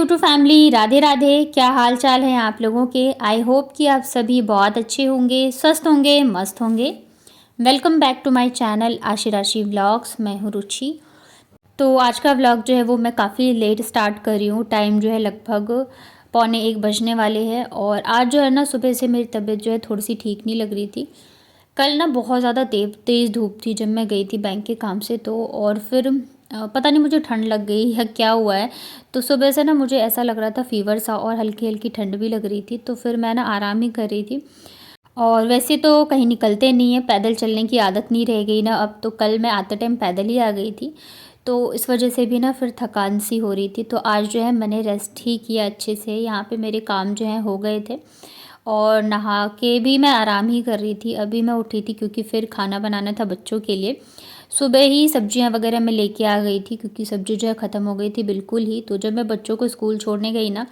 YouTube family, Radhe Radhe. क्या हाल चाल है आप लोगों के। आई होप कि आप सभी बहुत अच्छे होंगे, स्वस्थ होंगे, मस्त होंगे। Welcome back to my channel Aashi Rashi vlogs. मैं हूँ रुचि। तो आज का व्लॉग जो है वो मैं काफ़ी लेट स्टार्ट कर रही हूँ। टाइम जो है लगभग 12:45 बजने वाले हैं। और आज जो है ना, सुबह से मेरी तबीयत जो है थोड़ी सी ठीक नहीं लग रही थी। कल ना बहुत ज़्यादा तेज़ धूप थी जब मैं गई थी बैंक के काम से। तो और फिर पता नहीं मुझे ठंड लग गई या क्या हुआ है। तो सुबह से ना मुझे ऐसा लग रहा था फीवर सा, और हल्की हल्की ठंड भी लग रही थी। तो फिर मैं ना आराम ही कर रही थी। और वैसे तो कहीं निकलते नहीं है, पैदल चलने की आदत नहीं रह गई ना अब। तो कल मैं आते टाइम पैदल ही आ गई थी, तो इस वजह से भी ना फिर थकान सी हो रही थी। तो आज जो है मैंने रेस्ट ही किया अच्छे से। यहाँ पे मेरे काम जो है हो गए थे, और नहा के भी मैं आराम ही कर रही थी। अभी मैं उठी थी क्योंकि फिर खाना बनाना था बच्चों के लिए। सुबह ही सब्जियां वगैरह मैं लेके आ गई थी, क्योंकि सब्जी जो है ख़त्म हो गई थी बिल्कुल ही। तो जब मैं बच्चों को स्कूल छोड़ने गई ना,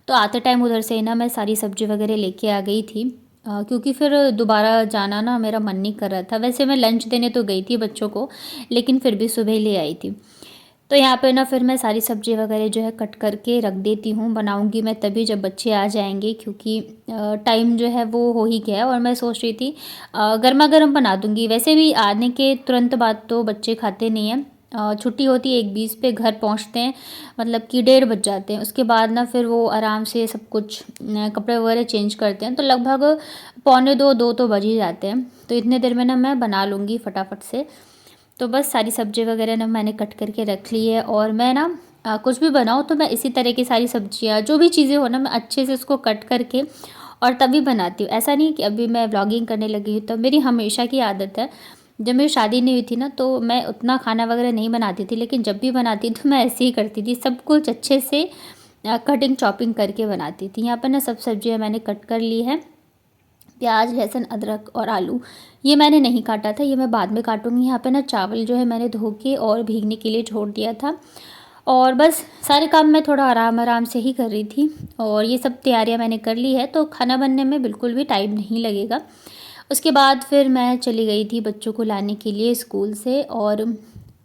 तो आते टाइम उधर से ना मैं सारी सब्जी वगैरह लेके आ गई थी। क्योंकि फिर दोबारा जाना ना मेरा मन नहीं कर रहा था। वैसे मैं लंच देने तो गई थी बच्चों को, लेकिन फिर भी सुबह ले आई थी। तो यहाँ पे ना फिर मैं सारी सब्ज़ी वगैरह जो है कट करके रख देती हूँ। बनाऊँगी मैं तभी जब बच्चे आ जाएंगे, क्योंकि टाइम जो है वो हो ही गया है। और मैं सोच रही थी गर्मा गर्म बना दूँगी। वैसे भी आने के तुरंत बाद तो बच्चे खाते नहीं हैं। छुट्टी होती है 1:20 पे, घर पहुँचते हैं मतलब कि 1:30 बज जाते हैं। उसके बाद ना फिर वो आराम से सब कुछ कपड़े वगैरह चेंज करते हैं, तो लगभग 1:45-2 तो बज ही जाते हैं। तो इतने देर में ना मैं बना लूँगी फटाफट से। तो बस सारी सब्ज़ी वगैरह ना मैंने कट करके रख ली है। और मैं ना कुछ भी बनाऊँ तो मैं इसी तरह की सारी सब्जियाँ जो भी चीज़ें हो ना, मैं अच्छे से उसको कट करके और तभी बनाती हूँ। ऐसा नहीं कि अभी मैं व्लॉगिंग करने लगी हूँ। तो मेरी हमेशा की आदत है, जब मेरी शादी नहीं हुई थी ना, तो मैं उतना खाना वगैरह नहीं बनाती थी। लेकिन जब भी बनाती तो मैं ऐसे ही करती थी, सब कुछ अच्छे से कटिंग चॉपिंग करके बनाती थी। यहाँ पर ना सब सब्जियाँ मैंने कट कर ली है। प्याज, लहसुन, अदरक और आलू ये मैंने नहीं काटा था, ये मैं बाद में काटूंगी। यहाँ पे ना चावल जो है मैंने धो के और भीगने के लिए छोड़ दिया था। और बस सारे काम मैं थोड़ा आराम आराम से ही कर रही थी। और ये सब तैयारियां मैंने कर ली है, तो खाना बनने में बिल्कुल भी टाइम नहीं लगेगा। उसके बाद फिर मैं चली गई थी बच्चों को लाने के लिए स्कूल से। और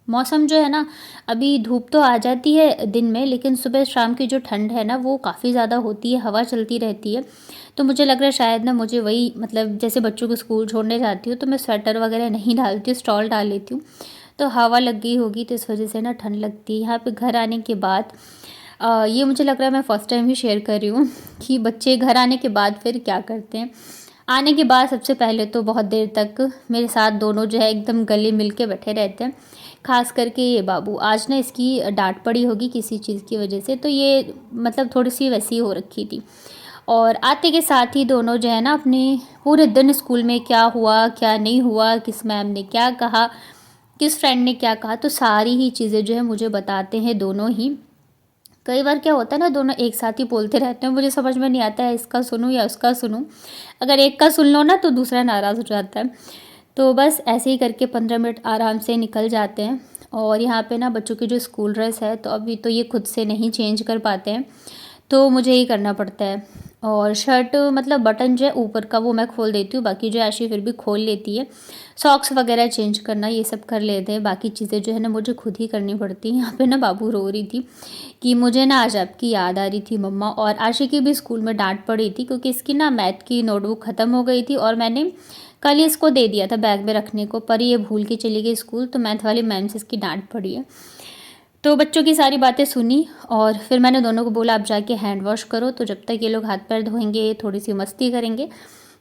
मौसम जो है ना, अभी धूप तो आ जाती है दिन में, लेकिन सुबह शाम की जो ठंड है ना वो काफ़ी ज़्यादा होती है, हवा चलती रहती है। तो मुझे लग रहा है शायद ना मुझे वही, मतलब जैसे बच्चों को स्कूल छोड़ने जाती हूँ तो मैं स्वेटर वगैरह नहीं डालती हूँ, स्टॉल डाल लेती हूँ। तो हवा लग गई होगी, तो इस वजह से ना ठंड लगती है। यहाँ पे घर आने के बाद ये मुझे लग रहा है मैं फ़र्स्ट टाइम ही शेयर कर रही हूँ कि बच्चे घर आने के बाद फिर क्या करते हैं। आने के बाद सबसे पहले तो बहुत देर तक मेरे साथ दोनों जो है एकदम गले मिल के बैठे रहते हैं। ख़ास करके ये बाबू, आज ना इसकी डांट पड़ी होगी किसी चीज़ की वजह से, तो ये मतलब थोड़ी सी वैसी हो रखी थी। और आते के साथ ही दोनों जो है ना अपने पूरे दिन स्कूल में क्या हुआ क्या नहीं हुआ, किस मैम ने क्या कहा, किस फ्रेंड ने क्या कहा, तो सारी ही चीज़ें जो है मुझे बताते हैं दोनों ही। कई बार क्या होता है ना, दोनों एक साथ ही बोलते रहते हैं, मुझे समझ में नहीं आता है इसका सुनूं या उसका सुनूं। अगर एक का सुन लो ना तो दूसरा नाराज़ हो जाता है। तो बस ऐसे ही करके 15 मिनट आराम से निकल जाते हैं। और यहाँ पे ना बच्चों की जो स्कूल ड्रेस है, तो अभी तो ये खुद से नहीं चेंज कर पाते हैं, तो मुझे ही करना पड़ता है। और शर्ट मतलब बटन जो है ऊपर का वो मैं खोल देती हूँ, बाकी जो आशी फिर भी खोल लेती है। सॉक्स वगैरह चेंज करना ये सब कर लेते हैं, बाकी चीज़ें जो है ना मुझे खुद ही करनी पड़ती हैं। यहाँ पे ना बाबू रो रही थी कि मुझे ना आज आपकी याद आ रही थी मम्मा। और आशी की भी स्कूल में डांट पड़ी थी, क्योंकि इसकी ना मैथ की नोटबुक ख़त्म हो गई थी, और मैंने कल ही इसको दे दिया था बैग में रखने को, पर ये भूल के चली गई स्कूल। तो मैथ वाली मैम से इसकी डांट पड़ी है। तो बच्चों की सारी बातें सुनी, और फिर मैंने दोनों को बोला आप जाके हैंड वॉश करो। तो जब तक ये लोग हाथ पैर धोएंगे, थोड़ी सी मस्ती करेंगे,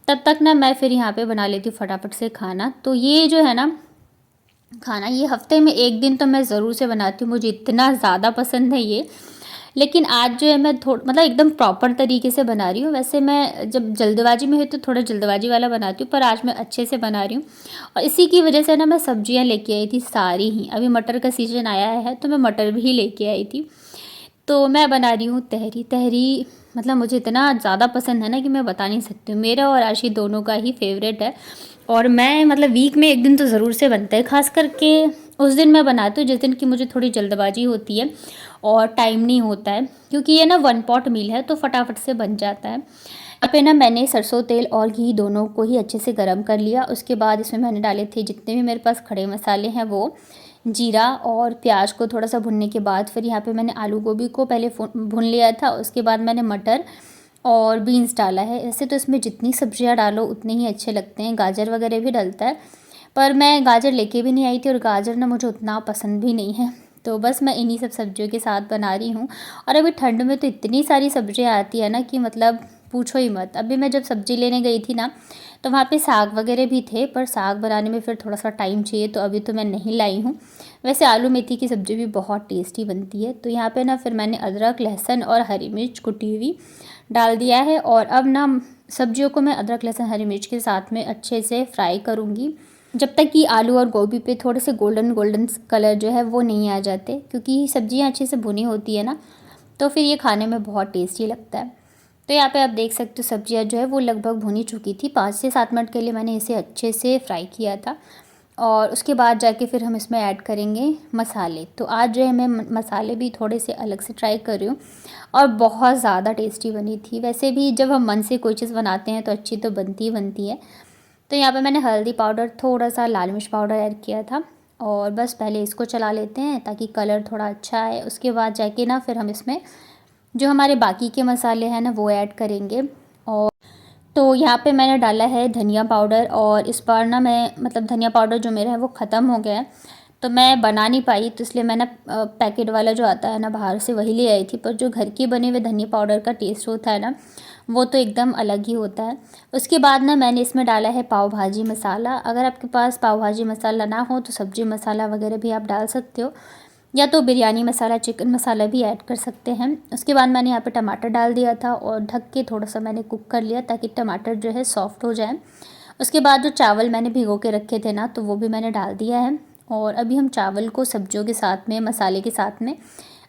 तब तक ना मैं फिर यहाँ पे बना लेती हूँ फटाफट से खाना। तो ये जो है ना खाना, ये हफ्ते में एक दिन तो मैं ज़रूर से बनाती हूँ, मुझे इतना ज़्यादा पसंद है ये। लेकिन आज जो है मैं मतलब एकदम प्रॉपर तरीके से बना रही हूँ। वैसे मैं जब जल्दबाजी में है तो थोड़ा जल्दबाजी वाला बनाती हूँ, पर आज मैं अच्छे से बना रही हूँ। और इसी की वजह से ना मैं सब्जियाँ लेके आई थी सारी ही। अभी मटर का सीजन आया है तो मैं मटर भी लेके आई थी। तो मैं बना रही हूँ तहरी। तहरी मतलब मुझे इतना ज़्यादा पसंद है ना कि मैं बता नहीं सकती हूँ। मेरा और आशी दोनों का ही फेवरेट है। और मैं मतलब वीक में एक दिन तो ज़रूर से बनता है। ख़ास करके उस दिन मैं बनाती हूँ जिस दिन की मुझे थोड़ी जल्दबाजी होती है और टाइम नहीं होता है, क्योंकि ये ना 1 पॉट मील है तो फटाफट से बन जाता है। यहाँ पे ना मैंने सरसों तेल और घी दोनों को ही अच्छे से गर्म कर लिया। उसके बाद इसमें मैंने डाले थे जितने भी मेरे पास खड़े मसाले हैं वो। जीरा और प्याज को थोड़ा सा भुनने के बाद फिर यहाँ पे मैंने आलू गोभी को पहले भून लिया था। उसके बाद मैंने मटर और बीन्स डाला है। ऐसे तो इसमें जितनी सब्जियाँ डालो उतने ही अच्छे लगते हैं, गाजर वगैरह भी डलता है, पर मैं गाजर लेके भी नहीं आई थी और गाजर ना मुझे उतना पसंद भी नहीं है, तो बस मैं इन्हीं सब सब्जियों के साथ बना रही हूँ। और अभी ठंड में तो इतनी सारी सब्जियाँ आती है ना कि मतलब पूछो ही मत। अभी मैं जब सब्ज़ी लेने गई थी ना तो वहाँ पे साग वगैरह भी थे, पर साग बनाने में फिर थोड़ा सा टाइम चाहिए, तो अभी तो मैं नहीं लाई हूँ। वैसे आलू मेथी की सब्ज़ी भी बहुत टेस्टी बनती है। तो यहाँ पे ना फिर मैंने अदरक, लहसुन और हरी मिर्च कुटी हुई डाल दिया है। और अब ना सब्जियों को मैं अदरक, लहसुन, हरी मिर्च के साथ में अच्छे से फ्राई करूँगी जब तक कि आलू और गोभी पे थोड़े से गोल्डन गोल्डन कलर जो है वो नहीं आ जाते, क्योंकि सब्जियाँ अच्छे से भुनी होती है ना, तो फिर ये खाने में बहुत टेस्टी लगता है। तो यहाँ पे आप देख सकते हो सब्जियाँ जो है वो लगभग भुनी चुकी थी। 5 से 7 मिनट के लिए मैंने इसे अच्छे से फ्राई किया था और उसके बाद जाके फिर हम इसमें ऐड करेंगे मसाले। तो आज जो है मैं मसाले भी थोड़े से अलग से ट्राई कर रही हूँ और बहुत ज़्यादा टेस्टी बनी थी। वैसे भी जब हम मन से कोई चीज़ बनाते हैं तो अच्छी तो बनती ही बनती है। तो यहाँ पे मैंने हल्दी पाउडर, थोड़ा सा लाल मिर्च पाउडर ऐड किया था और बस पहले इसको चला लेते हैं ताकि कलर थोड़ा अच्छा आए। उसके बाद जाके ना फिर हम इसमें जो हमारे बाकी के मसाले हैं ना वो ऐड करेंगे। और तो यहाँ पे मैंने डाला है धनिया पाउडर, और इस बार ना मैं मतलब धनिया पाउडर जो मेरा है वो ख़त्म हो गया है, तो मैं बना नहीं पाई, तो इसलिए मैंने पैकेट वाला जो आता है ना बाहर से वही ले आई थी। पर जो घर के बने हुए धनिया पाउडर का टेस्ट होता है ना वो तो एकदम अलग ही होता है। उसके बाद ना मैंने इसमें डाला है पाव भाजी मसाला। अगर आपके पास पाव भाजी मसाला ना हो तो सब्जी मसाला वगैरह भी आप डाल सकते हो, या तो बिरयानी मसाला, चिकन मसाला भी ऐड कर सकते हैं। उसके बाद मैंने यहाँ पे टमाटर डाल दिया था और ढक के थोड़ा सा मैंने कुक कर लिया ताकि टमाटर जो है सॉफ्ट हो जाए। उसके बाद जो चावल मैंने भिगो के रखे थे ना तो वो भी मैंने डाल दिया है। और अभी हम चावल को सब्जियों के साथ में, मसाले के साथ में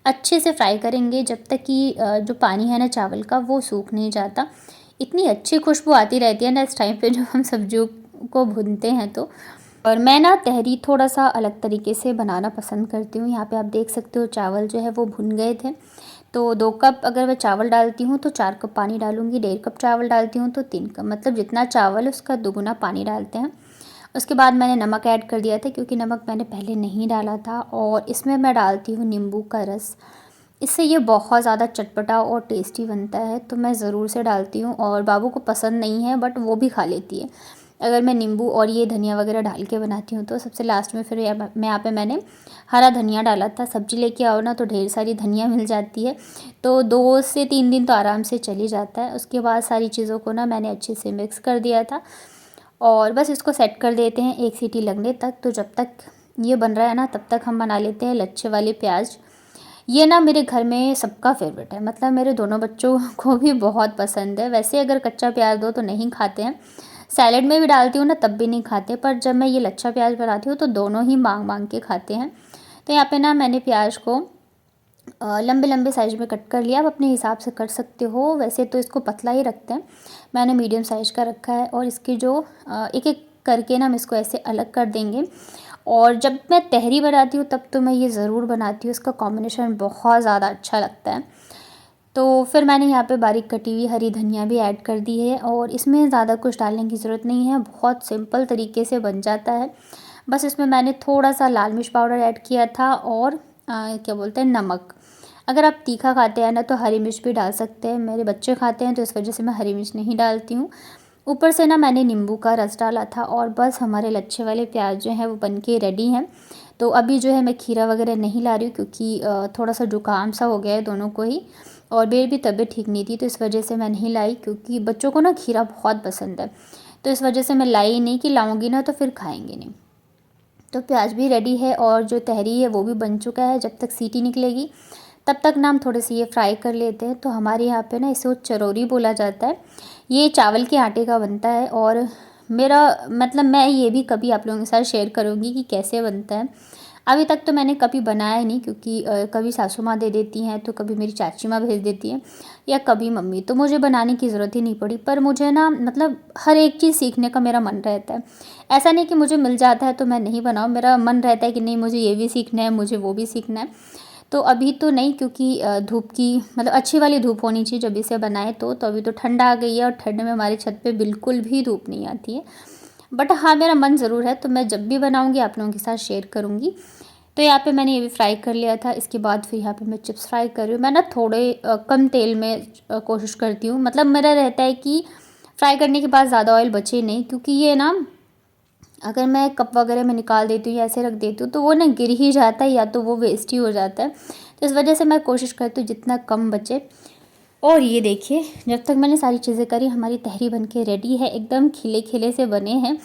अच्छे से फ्राई करेंगे जब तक कि जो पानी है ना चावल का वो सूख नहीं जाता। इतनी अच्छी खुशबू आती रहती है ना इस टाइम पे जब हम सब्जियों को भूनते हैं तो। और मैं ना तहरी थोड़ा सा अलग तरीके से बनाना पसंद करती हूँ। यहाँ पे आप देख सकते हो चावल जो है वो भुन गए थे, तो 2 कप अगर मैं चावल डालती हूँ तो 4 कप पानी डालूँगी, 1.5 कप चावल डालती हूँ तो 3 कप, मतलब जितना चावल है उसका दुगुना पानी डालते हैं। उसके बाद मैंने नमक ऐड कर दिया था क्योंकि नमक मैंने पहले नहीं डाला था। और इसमें मैं डालती हूँ नींबू का रस, इससे ये बहुत ज़्यादा चटपटा और टेस्टी बनता है, तो मैं ज़रूर से डालती हूँ। और बाबू को पसंद नहीं है बट वो भी खा लेती है अगर मैं नींबू और ये धनिया वगैरह डाल के बनाती हूँ तो। सबसे लास्ट में फिर मैं यहाँ पे मैंने हरा धनिया डाला था। सब्जी लेके आओ ना तो ढेर सारी धनिया मिल जाती है, तो 2 से 3 दिन तो आराम से चली जाता है। उसके बाद सारी चीज़ों को ना मैंने अच्छे से मिक्स कर दिया था और बस इसको सेट कर देते हैं 1 सीटी लगने तक। तो जब तक ये बन रहा है ना तब तक हम बना लेते हैं लच्छे वाले प्याज। ये ना मेरे घर में सबका फेवरेट है, मतलब मेरे दोनों बच्चों को भी बहुत पसंद है। वैसे अगर कच्चा प्याज दो तो नहीं खाते हैं, सैलेड में भी डालती हूँ ना तब भी नहीं खाते, पर जब मैं ये लच्छा प्याज बनाती हूँ तो दोनों ही मांग मांग के खाते हैं। तो यहाँ पे ना मैंने प्याज को लंबे लंबे साइज में कट कर लिया। आप अपने हिसाब से कर सकते हो, वैसे तो इसको पतला ही रखते हैं, मैंने मीडियम साइज का रखा है। और इसकी जो एक एक करके ना हम इसको ऐसे अलग कर देंगे। और जब मैं तहरी बनाती हूँ तब तो मैं ये ज़रूर बनाती हूँ, इसका कॉम्बिनेशन बहुत ज़्यादा अच्छा लगता है। तो फिर मैंने यहाँ पे बारीक कटी हुई हरी धनिया भी ऐड कर दी है और इसमें ज़्यादा कुछ डालने की ज़रूरत नहीं है, बहुत सिंपल तरीके से बन जाता है। बस इसमें मैंने थोड़ा सा लाल मिर्च पाउडर ऐड किया था और क्या बोलते हैं नमक। अगर आप तीखा खाते हैं ना तो हरी मिर्च भी डाल सकते हैं, मेरे बच्चे खाते हैं तो इस वजह से मैं हरी मिर्च नहीं डालती हूँ। ऊपर से ना मैंने नींबू का रस डाला था और बस हमारे लच्छे वाले प्याज जो हैं वो बनके रेडी हैं। तो अभी जो है मैं खीरा वगैरह नहीं ला रही हूँ क्योंकि थोड़ा सा जुकाम सा हो गया है दोनों को ही, और मेरी भी तबीयत ठीक नहीं थी तो इस वजह से मैं नहीं लाई, क्योंकि बच्चों को ना खीरा बहुत पसंद है, तो इस वजह से मैं लाई नहीं कि लाऊंगी ना तो फिर खाएंगे नहीं। तो प्याज भी रेडी है और जो तहरी है वो भी बन चुका है। जब तक सीटी निकलेगी तब तक ना हम थोड़े से ये फ्राई कर लेते हैं। तो हमारे यहाँ पे ना इसे चरौरी बोला जाता है, ये चावल के आटे का बनता है। और मेरा मतलब मैं ये भी कभी आप लोगों के साथ शेयर करूँगी कि कैसे बनता है। अभी तक तो मैंने कभी बनाया नहीं क्योंकि कभी सासू माँ दे देती हैं तो कभी मेरी चाची माँ भेज देती हैं या कभी मम्मी, तो मुझे बनाने की ज़रूरत ही नहीं पड़ी। पर मुझे ना मतलब हर एक चीज़ सीखने का मेरा मन रहता है, ऐसा नहीं कि मुझे मिल जाता है तो मैं नहीं बनाऊँ, मेरा मन रहता है कि नहीं मुझे ये भी सीखना है, मुझे वो भी सीखना है। तो अभी तो नहीं, क्योंकि धूप की मतलब अच्छी वाली धूप होनी चाहिए जब इसे बनाए तो अभी तो ठंड आ गई है और ठंड में हमारी छत पे बिल्कुल भी धूप नहीं आती है। बट हाँ मेरा मन ज़रूर है, तो मैं जब भी बनाऊँगी आप लोगों के साथ शेयर करूँगी। तो यहाँ पे मैंने ये भी फ्राई कर लिया था। इसके बाद फिर यहाँ पे मैं चिप्स फ्राई कर रही हूँ। मैं ना थोड़े कम तेल में कोशिश करती हूँ, मतलब मेरा रहता है कि फ्राई करने के बाद ज़्यादा ऑयल बचे नहीं, क्योंकि ये ना अगर मैं कप वगैरह में निकाल देती हूँ या ऐसे रख देती हूँ तो वो ना गिर ही जाता है या तो वो वेस्ट ही हो जाता है। तो इस वजह से मैं कोशिश करती हूँ जितना कम बचे। और ये देखिए, जब तक मैंने सारी चीज़ें करी हमारी तहरी बन के रेडी है। एकदम खिले खिले से बने हैं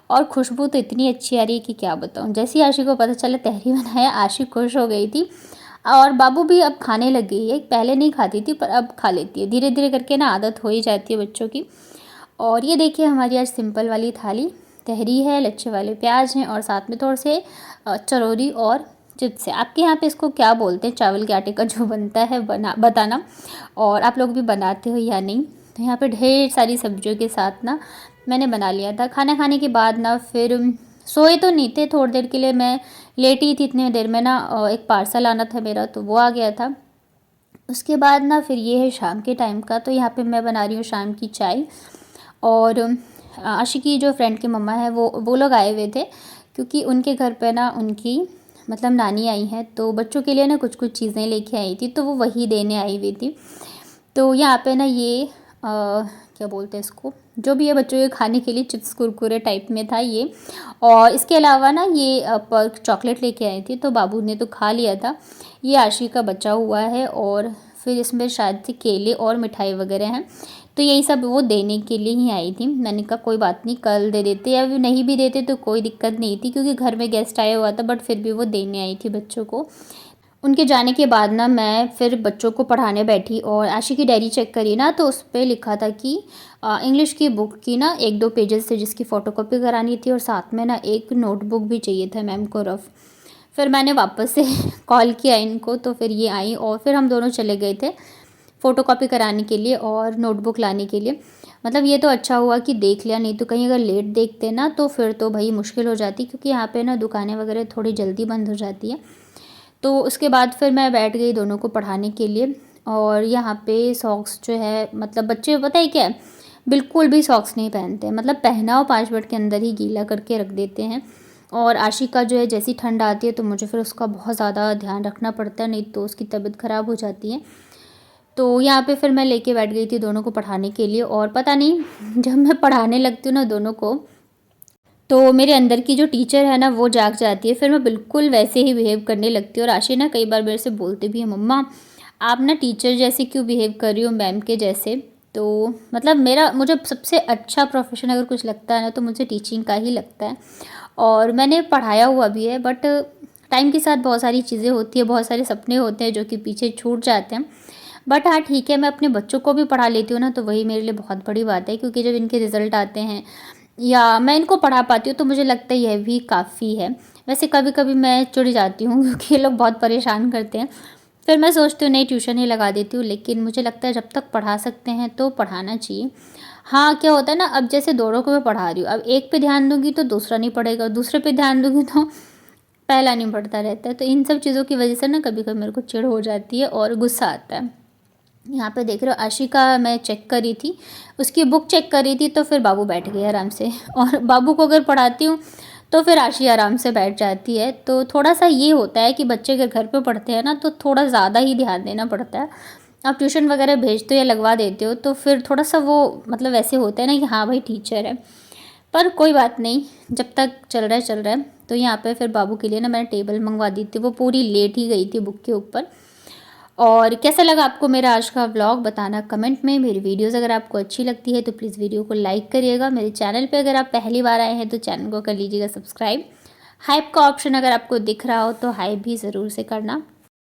और खुशबू तो इतनी अच्छी आ रही है कि क्या बताऊँ। जैसे ही आशी को पता चला तहरी बनाया, आशी खुश हो गई थी और बाबू भी अब खाने लग गई है। पहले नहीं खाती थी पर अब खा लेती है, धीरे धीरे करके ना आदत हो ही जाती है बच्चों की। और ये देखिए हमारी आज सिंपल वाली थाली, तहरी है, लच्छे वाले प्याज हैं और साथ में थोड़े से चरौरी और चिप्स है। आपके यहाँ पे इसको क्या बोलते हैं, चावल के आटे का जो बनता है बताना, और आप लोग भी बनाते हो या नहीं। तो यहाँ पे ढेर सारी सब्जियों के साथ ना मैंने बना लिया था। खाना खाने के बाद ना फिर सोए तो नहीं थे, थोड़ी देर के लिए मैं लेटी थी। इतनी देर में ना एक पार्सल आना था मेरा, तो वो आ गया था। उसके बाद ना फिर ये है शाम के टाइम का। तो यहाँ पे मैं बना रही हूँ शाम की चाय। और आशी की जो फ्रेंड की मम्मा है वो लोग आए हुए थे, क्योंकि उनके घर पे ना उनकी मतलब नानी आई हैं, तो बच्चों के लिए ना कुछ कुछ चीज़ें लेके आई थी, तो वो वही देने आई हुई थी। तो यहाँ पे ना ये क्या बोलते हैं इसको, जो भी है बच्चों के खाने के लिए चिप्स कुरकुरे टाइप में था ये। और इसके अलावा ना ये पर्क चॉकलेट लेके आई थी, तो बाबू ने तो खा लिया था। ये आशी का बचा हुआ है और फिर इसमें शायद से केले और मिठाई वगैरह हैं, तो यही सब वो देने के लिए ही आई थी। मैंने कहा कोई बात नहीं, कल दे देते या नहीं भी देते तो कोई दिक्कत नहीं थी, क्योंकि घर में गेस्ट आया हुआ था, बट फिर भी वो देने आई थी बच्चों को। उनके जाने के बाद ना मैं फिर बच्चों को पढ़ाने बैठी और आशी की डायरी चेक करी ना, तो उस पर लिखा था कि इंग्लिश की बुक की ना 1-2 पेजेस थे जिसकी फ़ोटोकॉपी करानी थी, और साथ में ना एक नोटबुक भी चाहिए था मैम को रफ़। फिर मैंने वापस से कॉल किया इनको, तो फिर ये आई और फिर हम दोनों चले गए थे फ़ोटोकॉपी कराने के लिए और नोटबुक लाने के लिए। मतलब ये तो अच्छा हुआ कि देख लिया, नहीं तो कहीं अगर लेट देखते ना तो फिर तो भाई मुश्किल हो जाती, क्योंकि यहाँ पे ना दुकानें वगैरह थोड़ी जल्दी बंद हो जाती है। तो उसके बाद फिर मैं बैठ गई दोनों को पढ़ाने के लिए। और यहाँ पे सॉक्स जो है, मतलब बच्चे पता है क्या है, बिल्कुल भी सॉक्स नहीं पहनते, मतलब पहनाओ 5 मिनट के अंदर ही गीला करके रख देते हैं। और आशी का जो है जैसी ठंड आती है तो मुझे फिर उसका बहुत ज़्यादा ध्यान रखना पड़ता है, नहीं तो उसकी तबीयत ख़राब हो जाती है। तो यहाँ पे फिर मैं लेके बैठ गई थी दोनों को पढ़ाने के लिए। और पता नहीं जब मैं पढ़ाने लगती हूँ ना दोनों को, तो मेरे अंदर की जो टीचर है ना वो जाग जाती है, फिर मैं बिल्कुल वैसे ही बिहेव करने लगती हूँ। और आशी ना कई बार मेरे से बोलते भी हैं, मम्मा आप ना टीचर जैसे क्यों बिहेव कर रही हो, मैम के जैसे। तो मतलब मुझे सबसे अच्छा प्रोफेशन अगर कुछ लगता है ना तो मुझे टीचिंग का ही लगता है। और मैंने पढ़ाया हुआ भी है, बट टाइम के साथ बहुत सारी चीज़ें होती है, बहुत सारे सपने होते हैं जो कि पीछे छूट जाते हैं। बट हाँ ठीक है, मैं अपने बच्चों को भी पढ़ा लेती हूँ ना, तो वही मेरे लिए बहुत बड़ी बात है, क्योंकि जब इनके रिज़ल्ट आते हैं या मैं इनको पढ़ा पाती हूँ तो मुझे लगता है यह भी काफ़ी है। वैसे कभी कभी मैं चिढ़ जाती हूँ क्योंकि ये लोग बहुत परेशान करते हैं, फिर मैं सोचती हूँ नहीं ट्यूशन ही लगा देती हूँ। लेकिन मुझे लगता है जब तक पढ़ा सकते हैं तो पढ़ाना चाहिए। हाँ क्या होता है ना, अब जैसे दोनों को मैं पढ़ा रही हूँ, अब एक पे ध्यान दूँगी तो दूसरा नहीं पढ़ेगा, दूसरे पे ध्यान दूँगी तो पहला नहीं पढ़ता रहता है। तो इन सब चीज़ों की वजह से ना कभी कभी मेरे को चिढ़ हो जाती है और गुस्सा आता है। यहाँ पे देख रहे हो आशी का मैं चेक कर रही थी, उसकी बुक चेक कर रही थी, तो फिर बाबू बैठ गए आराम से। और बाबू को अगर पढ़ाती हूँ तो फिर आशी आराम से बैठ जाती है। तो थोड़ा सा ये होता है कि बच्चे अगर घर पे पढ़ते हैं ना तो थोड़ा ज़्यादा ही ध्यान देना पड़ता है। आप ट्यूशन वगैरह भेजते हो या लगवा देते हो तो फिर थोड़ा सा वो मतलब ऐसे होता है ना कि हाँ भाई टीचर है, पर कोई बात नहीं, जब तक चल रहा है चल रहा है। तो यहाँ पे फिर बाबू के लिए ना मैंने टेबल मंगवा दी थी, वो पूरी लेट ही गई थी बुक के ऊपर। और कैसा लगा आपको मेरा आज का व्लॉग बताना कमेंट में। मेरी वीडियोस अगर आपको अच्छी लगती है तो प्लीज़ वीडियो को लाइक करिएगा। मेरे चैनल पे अगर आप पहली बार आए हैं तो चैनल को कर लीजिएगा सब्सक्राइब। हाइप का ऑप्शन अगर आपको दिख रहा हो तो हाइप भी ज़रूर से करना।